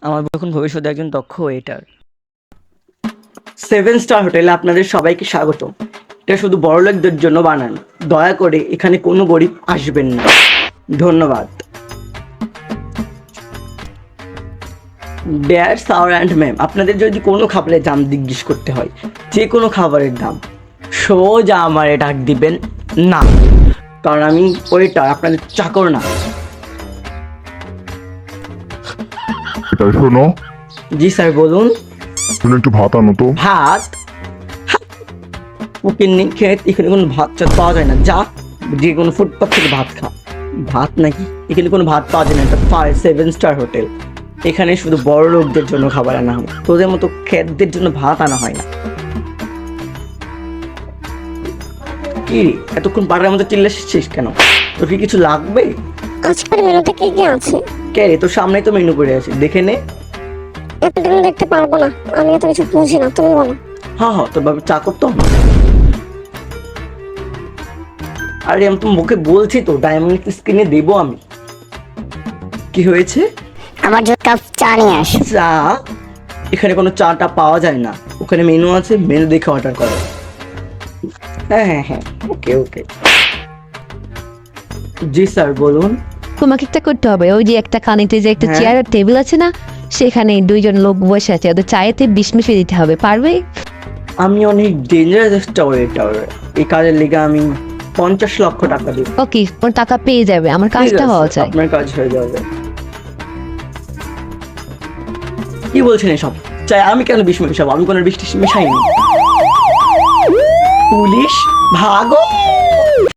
আমার এখন ভবিষ্যতে একজন দক্ষ ওয়েটার। 7 স্টার হোটেলে আপনাদের সবাইকে স্বাগত। এটা শুধু বড়লোকদের জন্য বানানো, দয়া করে এখানে কোনো গরিব আসবেন না। ধন্যবাদ। ডিয়ার স্যার অ্যান্ড ম্যাম, আপনাদের যদি কোনো খাবারের দাম জিজ্ঞেস করতে হয়, যে কোনো খাবারের দাম, সোজা আমারে ডাক দিবেন না, কারণ আমি ওয়েটার, আপনাদের চাকর না। এটা শোনো, জি স্যার বলুন। তুমি একটু ভাত আনো তো। ভাত? ওকে খেত, এখানে কোনো ভাত চাত পাওয়া যায় না, যা যে কোনো ফুটপাথ থেকে ভাত খা। ভাত নাকি? এখানে কোনো ভাত পাওয়া যায় না, এটা 7 স্টার হোটেল। এখানে শুধু বড় লোকদের জন্য খাবার আনা হয়, তোদের মতো খেতদের জন্য ভাত আনা হয় না। কি রে, এতক্ষণ পাড়ার মতো চিল্লাচ্ছিস কেন? তোর কি কিছু লাগবে? আজকের মেনুতে কি কি আছে? কে রে, তোর সামনেই তো মেনু পড়ে আছে, দেখে নে। এতদিন দেখতে পারবো না, আমি এত কিছু বুঝি না, তুমি বলো। হ্যাঁ, তোর বাবা চাকর তো আমি। আরে আমি তো মুখে বলছি তো, ডায়মন্ড স্ক্রিনে দেবো আমি। কি হয়েছে? আমার জন্য কাপ চা নিয়ে আসো। চা? এখানে কোনো চাটা পাওয়া যায় না, ওখানে মেনু আছে, মেনু দেখে অর্ডার করো। হ্যাঁ, ওকে। জি স্যার বলুন। তোমাকে একটা করতে হবে, ওই যে একটা কানেতে যে একটা হ্যাঁ। চেয়ার আর টেবিল আছে না, সেখানে দুইজন লোক বসে আছে, ওদের চায়েতে বিষ মিশিয়ে দিতে হবে, পারবে? আমি অনেক ডেঞ্জারাস একটা ওয়েটার, এই কাজের লিগে আমি 50 লক্ষ টাকা দিব। ওকে, ওর টাকা পেয়ে যাবে, আমার ঠিক কাজটা আছে, হওয়া চাই। আপনার কাজ হয়ে যাবে। কি বলছেন এসব? চাই আমি কেন বিষ মেশাবো? আমি কোনো বিষ টিষ মেশাইনি। পুলিশ ভাগো।